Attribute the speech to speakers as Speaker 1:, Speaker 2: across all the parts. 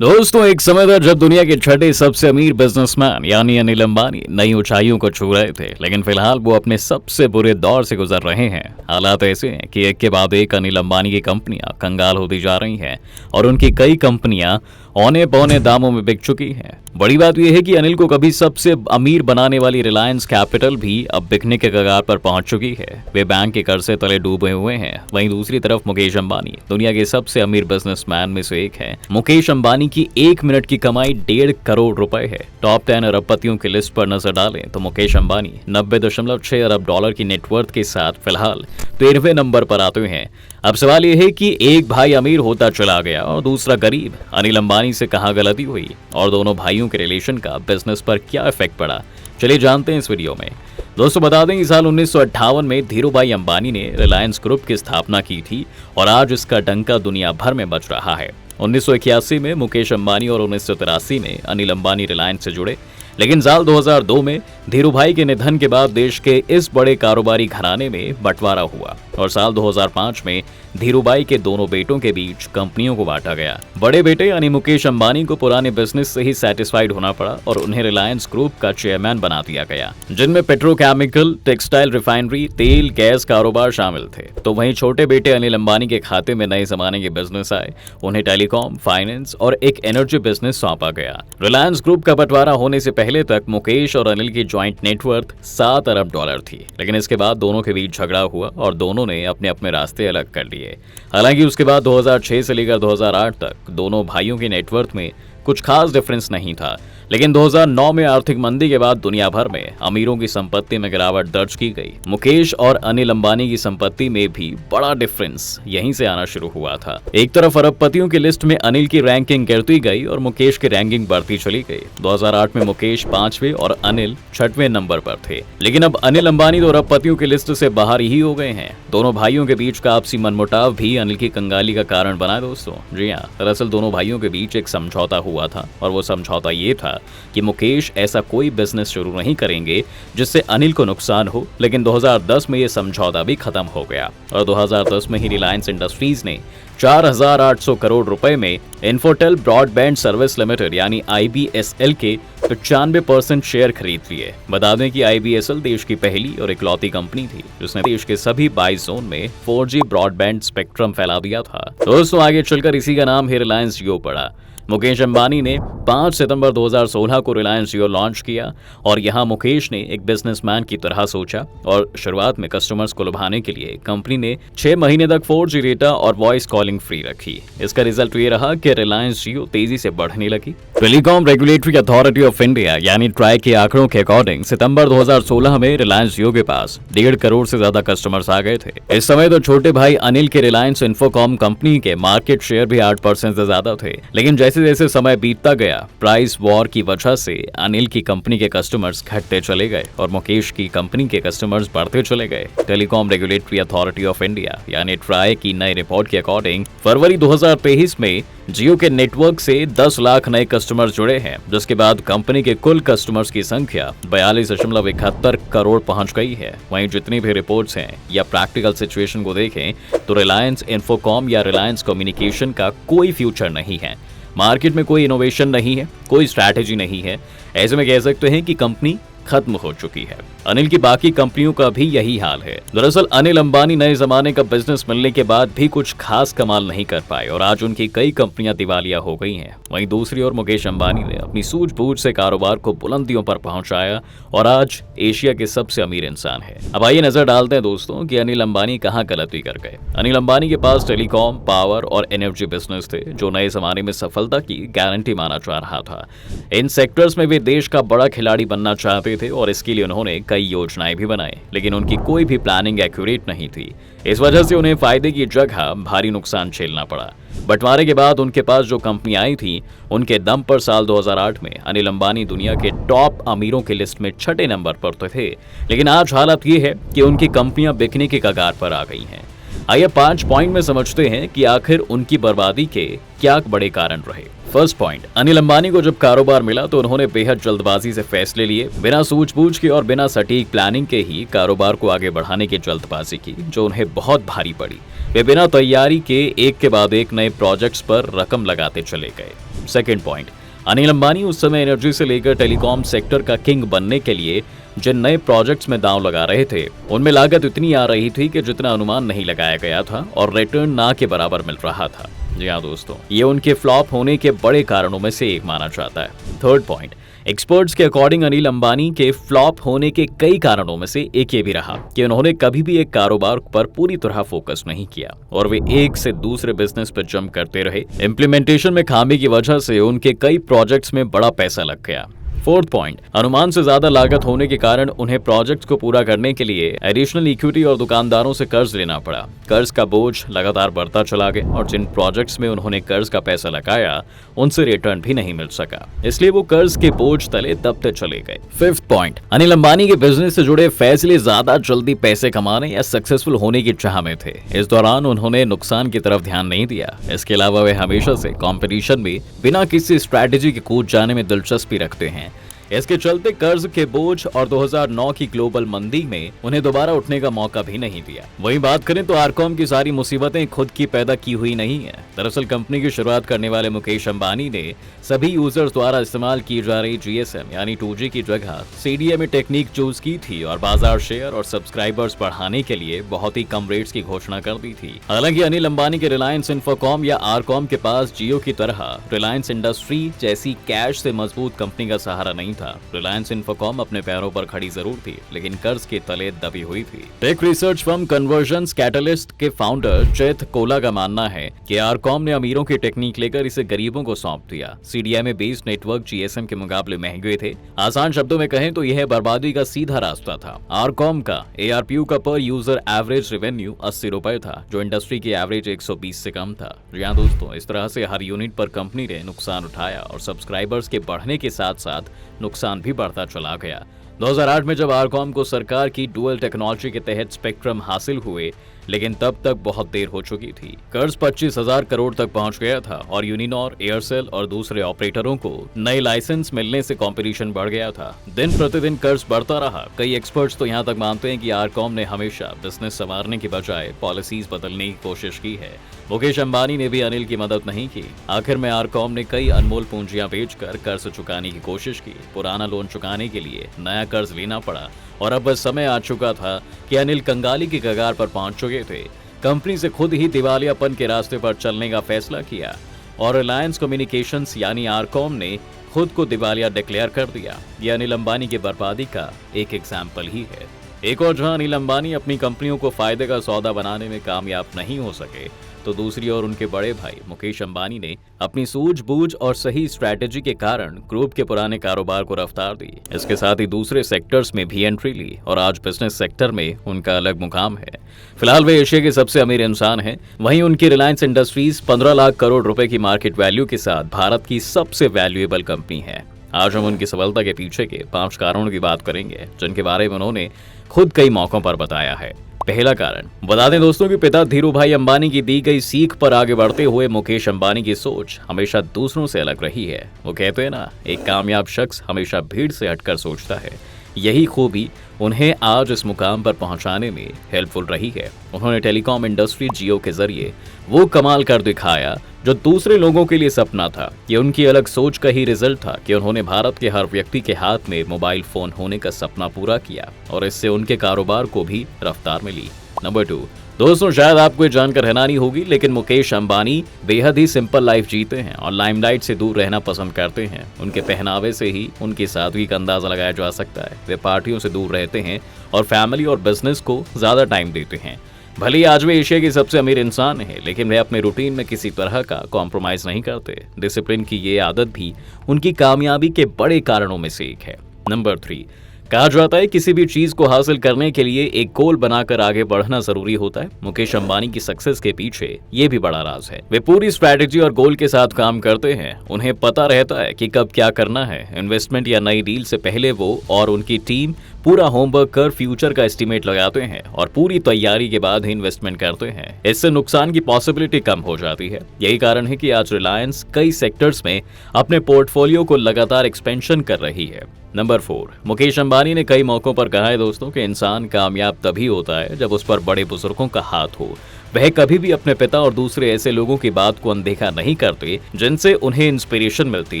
Speaker 1: दोस्तों, एक समय था जब दुनिया के छठे सबसे अमीर बिजनेसमैन यानी अनिल अंबानी नई ऊंचाइयों को छू रहे थे। लेकिन फिलहाल वो अपने सबसे बुरे दौर से गुजर रहे हैं। हालात ऐसे हैं कि एक के बाद एक अनिल अंबानी की कंपनियां कंगाल होती जा रही हैं और उनकी कई कंपनियां औने पौने दामों में बिक चुकी हैं। बड़ी बात यह है कि अनिल को कभी सबसे अमीर बनाने वाली रिलायंस कैपिटल भी अब बिकने के कगार पर पहुंच चुकी है। वे बैंक के कर्जे तले डूबे हुए हैं। वहीं दूसरी तरफ मुकेश अंबानी दुनिया के सबसे अमीर बिजनेसमैन में से एक है। मुकेश अंबानी की 1 मिनट की कमाई 1.5 करोड़ रुपए है। टॉप 10 अरबपतियों की लिस्ट पर नजर डालें तो मुकेश अंबानी 90.6 अरब डॉलर की नेटवर्थ के साथ फिलहाल 13वें नंबर पर आते हैं। अब सवाल यह है कि एक भाई अमीर होता चला गया और दूसरा गरीब। अनिल अंबानी से कहां गलती हुई और दोनों भाइयों के रिलेशन का बिजनेस पर क्या इफेक्ट पड़ा, चलिए जानते हैं इस वीडियो में। दोस्तों, बता दें कि साल 1958 में धीरूभाई अंबानी ने रिलायंस ग्रुप की स्थापना की थी और आज इसका डंका दुनिया भर में बज रहा है। 1981 में मुकेश अंबानी और 1983 में अनिल अंबानी रिलायंस से जुड़े। लेकिन साल 2002 में धीरूभाई के निधन के बाद देश के इस बड़े कारोबारी घराने में बंटवारा हुआ और साल 2005 में धीरूभाई के दोनों बेटों के बीच कंपनियों को बांटा गया। बड़े बेटे यानी मुकेश अंबानी को पुराने बिजनेस से ही सेटिस्फाइड होना पड़ा और उन्हें रिलायंस ग्रुप का चेयरमैन बना दिया गया, जिनमें पेट्रोकेमिकल, टेक्सटाइल, रिफाइनरी, तेल, गैस कारोबार शामिल थे। तो वहीं छोटे बेटे अनिल अंबानी के खाते में नए जमाने के बिजनेस आए। उन्हें टेलीकॉम, फाइनेंस और एक एनर्जी बिजनेस सौंपा गया। रिलायंस ग्रुप का बंटवारा होने से पहले तक मुकेश और अनिल की ज्वाइंट नेटवर्थ 7 अरब डॉलर थी। लेकिन इसके बाद दोनों के बीच झगड़ा हुआ और दोनों ने अपने अपने रास्ते अलग कर लिए। हालांकि उसके बाद 2006 से लेकर 2008 तक दोनों भाइयों की नेटवर्थ में कुछ खास डिफरेंस नहीं था। लेकिन 2009 में आर्थिक मंदी के बाद दुनिया भर में अमीरों की संपत्ति में गिरावट दर्ज की गई। मुकेश और अनिल अंबानी की संपत्ति में भी बड़ा डिफरेंस यहीं से आना शुरू हुआ था। एक तरफ अरबपतियों की लिस्ट में अनिल की रैंकिंग गिरती गई और मुकेश की रैंकिंग बढ़ती चली गई। 2008 में मुकेश 5वें और अनिल 6वें नंबर पर थे। लेकिन अब अनिल अंबानी तो अरबपतियों की लिस्ट से बाहर ही हो गए हैं। दोनों भाइयों के बीच का आपसी मनमुटाव भी अनिल की कंगाली का कारण बना। दोस्तों, जी हाँ, दरअसल दोनों भाइयों के बीच एक समझौता हुआ था और वो समझौता ये था कि मुकेश ऐसा कोई बिजनेस शुरू नहीं करेंगे जिससे अनिल को नुकसान हो। लेकिन 2010 में ये समझौता भी खत्म हो गया और 2010 में ही रिलायंस इंडस्ट्रीज ने 4,800 करोड़ रुपए में इन्फोटेल ब्रॉडबैंड सर्विस लिमिटेड यानी IBSL के 95% शेयर खरीद लिए। बता दें कि IBSL देश की पहली और इकलौती कंपनी थी जिसने देश के सभी 22 जोन में 4G ब्रॉडबैंड स्पेक्ट्रम फैला दिया था। दोस्तों, आगे चलकर इसी का नाम ही रिलायंस जियो पड़ा। मुकेश अंबानी ने 5 सितंबर 2016 को रिलायंस जियो लॉन्च किया और यहां मुकेश ने एक बिजनेसमैन की तरह सोचा और शुरुआत में कस्टमर्स को लुभाने के लिए कंपनी ने 6 महीने तक 4G डेटा और वॉइस कॉलिंग फ्री रखी। इसका रिजल्ट ये रहा कि रिलायंस जियो तेजी से बढ़ने लगी। Telecom regulatory authority of India यानी ट्राई के आंकड़ों के अकॉर्डिंग सितंबर 2016 में रिलायंस जियो के पास 1.5 करोड़ से ज्यादा कस्टमर्स आ गए थे। इस समय तो छोटे भाई अनिल के रिलायंस इन्फोकॉम कंपनी के मार्केट शेयर भी 8% से ज्यादा थे। लेकिन जैसे जैसे समय बीतता गया, प्राइस वॉर की वजह से अनिल की कंपनी के कस्टमर्स घटते चले गए और मुकेश की कंपनी के कस्टमर्स बढ़ते चले गए। Telecom regulatory authority of India यानी ट्राई की नई रिपोर्ट के अकॉर्डिंग फरवरी 2023 में जियो के नेटवर्क से 10 लाख नए कस्टमर्स जुड़े हैं, जिसके बाद कंपनी के कुल कस्टमर्स की संख्या 42.71 करोड़ पहुंच गई है। वहीं जितनी भी रिपोर्ट्स हैं या प्रैक्टिकल सिचुएशन को देखें तो रिलायंस इन्फोकॉम या रिलायंस कम्युनिकेशन का कोई फ्यूचर नहीं है। मार्केट में कोई इनोवेशन नहीं है, कोई स्ट्रैटेजी नहीं है। ऐसे में कह सकते हैं कि कंपनी खत्म हो चुकी है। अनिल की बाकी कंपनियों का भी यही हाल है। दरअसल अनिल अंबानी नए जमाने का बिजनेस मिलने के बाद भी कुछ खास कमाल नहीं कर पाए और आज उनकी कई कंपनियां दिवालिया हो गई हैं। वहीं दूसरी ओर मुकेश अंबानी ने अपनी सूझबूझ से कारोबार को बुलंदियों पर पहुंचाया और आज एशिया के सबसे अमीर इंसान है। अब आइए नजर डालते हैं दोस्तों कि अनिल अंबानी कहां गलती कर गए। अनिल अंबानी के पास टेलीकॉम, पावर और एनर्जी बिजनेस थे जो नए जमाने में सफलता की गारंटी माना जा रहा था। इन सेक्टर्स में वे देश का बड़ा खिलाड़ी बनना चाहते थे और इसके लिए उन्होंने कई योजनाएं भी बनाई। लेकिन उनकी कोई भी प्लानिंग एक्यूरेट नहीं थी। इस वजह से उन्हें फायदे की जगह भारी नुकसान झेलना पड़ा। बंटवारे के बाद उनके पास जो कंपनी आई थी उनके दम पर साल 2008 में अनिल अंबानी दुनिया के टॉप अमीरों की लिस्ट में 6ठे नंबर पर तो थे। लेकिन आज हालत ये है कि उनकी कंपनियां बिकने के कगार पर आ गई हैं। आइए 5 पॉइंट में समझते हैं कि आखिर उनकी बर्बादी के क्या बड़े कारण रहे। फर्स्ट पॉइंट, अनिल अंबानी को जब कारोबार मिला तो उन्होंने बेहद जल्दबाजी से फैसले लिए। बिना सूझबूझ के और बिना सटीक प्लानिंग के ही कारोबार को आगे बढ़ाने की जल्दबाजी की, जो उन्हें बहुत भारी पड़ी। वे बिना तैयारी के एक के बाद एक नए प्रोजेक्ट्स पर रकम लगाते चले गए। सेकंड पॉइंट, अनिल अंबानी उस समय एनर्जी से लेकर टेलीकॉम सेक्टर का किंग बनने के लिए जिन नए प्रोजेक्ट्स में दांव लगा रहे थे उनमें लागत इतनी आ रही थी कि जितना अनुमान नहीं लगाया गया था और रिटर्न ना के बराबर मिल रहा था। जी हाँ दोस्तों, ये उनके फ्लॉप होने के बड़े कारणों में से एक माना जाता है। थर्ड पॉइंट, एक्सपर्ट्स के अकॉर्डिंग अनिल अंबानी के फ्लॉप होने के कई कारणों में से एक ये भी रहा कि उन्होंने कभी भी एक कारोबार पर पूरी तरह फोकस नहीं किया और वे एक से दूसरे बिजनेस पर जंप करते रहे। इम्प्लीमेंटेशन में खामी की वजह से उनके कई प्रोजेक्ट्स में बड़ा पैसा लग गया। फोर्थ पॉइंट, अनुमान से ज्यादा लागत होने के कारण उन्हें प्रोजेक्ट्स को पूरा करने के लिए एडिशनल इक्विटी और दुकानदारों से कर्ज लेना पड़ा। कर्ज का बोझ लगातार बढ़ता चला गया और जिन प्रोजेक्ट्स में उन्होंने कर्ज का पैसा लगाया उनसे रिटर्न भी नहीं मिल सका, इसलिए वो कर्ज के बोझ तले दबते चले गए। फिफ्थ पॉइंट, अनिल अंबानी के बिजनेस से जुड़े फैसले ज्यादा जल्दी पैसे कमाने या सक्सेसफुल होने की चाह में थे। इस दौरान उन्होंने नुकसान की तरफ ध्यान नहीं दिया। इसके अलावा वे हमेशा से कंपटीशन में बिना किसी स्ट्रैटेजी के कूद जाने में दिलचस्पी रखते हैं। इसके चलते कर्ज के बोझ और 2009 की ग्लोबल मंदी में उन्हें दोबारा उठने का मौका भी नहीं दिया। वहीं बात करें तो आरकॉम की सारी मुसीबतें खुद की पैदा की हुई नहीं है। दरअसल कंपनी की शुरुआत करने वाले मुकेश अंबानी ने सभी यूजर्स द्वारा इस्तेमाल की जा रही GSM यानी 2G की जगह CDMA टेक्निक चूज की थी और बाजार शेयर और सब्सक्राइबर्स बढ़ाने के लिए बहुत ही कम रेट्स की घोषणा कर दी थी। हालांकि अनिल अंबानी के रिलायंस इंफोकॉम या आरकॉम के पास जियो की तरह रिलायंस इंडस्ट्री जैसी कैश से मजबूत कंपनी का सहारा नहीं था। रिलायंस इंफोकॉम अपने पैरों पर खड़ी जरूर थी, लेकिन कर्ज के तले दबी हुई थी। Tech research firm Convergence Catalyst के फाउंडर चेत कोला का मानना है कि आरकॉम ने अमीरों की टेक्निक लेकर इसे गरीबों को सौंप दिया। CDMA बेस्ड नेटवर्क GSM के मुकाबले महंगे थे। आसान शब्दों में कहें तो यह बर्बादी का सीधा रास्ता था। आरकॉम का ARPU का पर यूजर एवरेज रेवेन्यू 80 रुपए था, जो इंडस्ट्री की एवरेज 120 से कम था। यहाँ दोस्तों, इस तरह से हर यूनिट पर कंपनी ने नुकसान उठाया और सब्सक्राइबर्स के बढ़ने के साथ साथ नुकसान भी बढ़ता चला गया। 2008 में जब आरकॉम को सरकार की डुअल टेक्नोलॉजी के तहत स्पेक्ट्रम हासिल हुए, लेकिन तब तक बहुत देर हो चुकी थी। कर्ज 25,000 करोड़ तक पहुंच गया था और यूनिनॉर, एयरसेल और दूसरे ऑपरेटरों को नए लाइसेंस मिलने से कंपटीशन बढ़ गया था। दिन प्रतिदिन कर्ज बढ़ता रहा। कई एक्सपर्ट्स तो यहां तक मानते हैं कि आरकॉम ने हमेशा बिजनेस संवारने की बजाय पॉलिसीज बदलने की कोशिश की है। मुकेश अंबानी ने भी अनिल की मदद नहीं की। आखिर में आरकॉम ने कई अनमोल पूंजियां बेचकर कर्ज चुकाने की कोशिश की। पुराना लोन चुकाने के लिए नया कर्ज लेना पड़ा और अब बस समय आ चुका था कि अनिल कंगाली की कगार पर पहुंच चुके थे। कंपनी से खुद ही दिवालियापन के रास्ते पर चलने का फैसला किया और रिलायंस कम्युनिकेशंस यानी आरकॉम ने खुद को दिवालिया डिक्लेयर कर दिया। यह अनिल अंबानी की बर्बादी का एक एग्जाम्पल ही है। एक और जहां अनिल अंबानी अपनी कंपनियों को फायदे का सौदा बनाने में कामयाब नहीं हो सके, तो दूसरी ओर उनके बड़े भाई मुकेश अंबानी ने अपनी सूझबूझ और सही स्ट्रैटेजी के कारण ग्रुप के पुराने कारोबार को रफ्तार दी। इसके साथ ही दूसरे सेक्टर्स में भी एंट्री ली और आज बिजनेस सेक्टर में उनका अलग मुकाम है। फिलहाल वे एशिया के सबसे अमीर इंसान हैं। वहीं उनकी रिलायंस इंडस्ट्रीज 15 लाख करोड़ रुपए की मार्केट वैल्यू के साथ भारत की सबसे वैल्यूएबल कंपनी है। आज हम उनकी सफलता के पीछे के 5 कारणों की बात करेंगे, जिनके बारे में उन्होंने खुद कई मौकों पर बताया है। पहला कारण, बता दें दोस्तों कि पिता धीरूभाई अंबानी की दी गई सीख पर आगे बढ़ते हुए मुकेश अंबानी की सोच हमेशा दूसरों से अलग रही है। वो कहते हैं ना, एक कामयाब शख्स हमेशा भीड़ से हटकर सोचता है। यही खूबी उन्हें आज इस मुकाम पर पहुंचाने में हेल्पफुल रही है। उन्होंने टेलीकॉम इंडस्ट्री जियो के जरिए वो कमाल कर दिखाया जो दूसरे लोगों के लिए सपना था। ये उनकी अलग सोच का ही रिजल्ट था कि उन्होंने भारत के हर व्यक्ति के हाथ में मोबाइल फोन होने का सपना पूरा किया और इससे उनके कारोबार को भी रफ्तार मिली। नंबर 2, दोस्तों शायद आपको ये जानकर हैरानी होगी, लेकिन मुकेश अंबानी बेहद ही सिंपल लाइफ जीते हैं और लाइमलाइट से दूर रहना पसंद करते हैं। उनके पहनावे से ही उनकी सादगी का अंदाजा लगाया जा सकता है। वे पार्टियों से दूर रहते हैं और फैमिली और बिजनेस को ज्यादा टाइम देते हैं। भले ही आज वे एशिया के सबसे अमीर इंसान हैं, लेकिन वे अपने रूटीन में किसी तरह का कॉम्प्रोमाइज नहीं करते। डिसिप्लिन की ये आदत भी उनकी कामयाबी के बड़े कारणों में से एक है। नंबर 3, कहा जाता है किसी भी चीज को हासिल करने के लिए एक गोल बनाकर आगे बढ़ना जरूरी होता है। मुकेश अंबानी की सक्सेस के पीछे ये भी बड़ा राज है। वे पूरी स्ट्रैटेजी और गोल के साथ काम करते हैं। उन्हें पता रहता है कि कब क्या करना है। इन्वेस्टमेंट या नई डील से पहले वो और उनकी टीम पूरा होमवर्क कर फ्यूचर का एस्टीमेट लगाते हैं और पूरी तैयारी के बाद ही इन्वेस्टमेंट करते हैं। इससे नुकसान की पॉसिबिलिटी कम हो जाती है। यही कारण है कि आज रिलायंस कई सेक्टर्स में अपने पोर्टफोलियो को लगातार एक्सपेंशन कर रही है। नंबर 4, मुकेश अंबानी ने कई मौकों पर कहा है दोस्तों कि इंसान कामयाब तभी होता है जब उस पर बड़े बुजुर्गों का हाथ हो। वह कभी भी अपने पिता और दूसरे ऐसे लोगों की बात को अनदेखा नहीं करते जिनसे उन्हें इंस्पिरेशन मिलती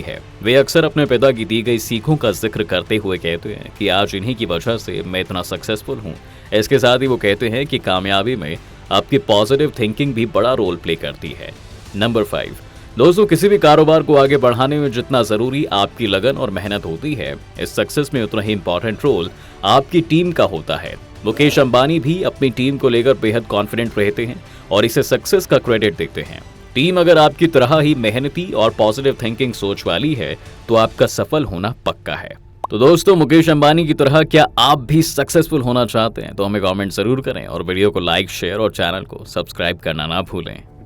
Speaker 1: है। वे अक्सर अपने पिता की दी गई सीखों का जिक्र करते हुए कहते हैं कि आज इन्हीं की वजह से मैं इतना सक्सेसफुल हूँ। इसके साथ ही वो कहते हैं कि कामयाबी में आपकी पॉजिटिव थिंकिंग भी बड़ा रोल प्ले करती है। नंबर 5, दोस्तों, किसी भी कारोबार को आगे बढ़ाने में जितना जरूरी आपकी लगन और मेहनत होती है, इस सक्सेस में उतना ही इंपॉर्टेंट रोल आपकी टीम का होता है। मुकेश अंबानी भी अपनी टीम को लेकर बेहद कॉन्फिडेंट रहते हैं और इसे सक्सेस का क्रेडिट देते हैं। टीम अगर आपकी तरह ही मेहनती और पॉजिटिव थिंकिंग सोच वाली है तो आपका सफल होना पक्का है। तो दोस्तों, मुकेश अंबानी की तरह क्या आप भी सक्सेसफुल होना चाहते हैं? तो हमें कमेंट जरूर करें और वीडियो को लाइक, शेयर और चैनल को सब्सक्राइब करना ना भूलें।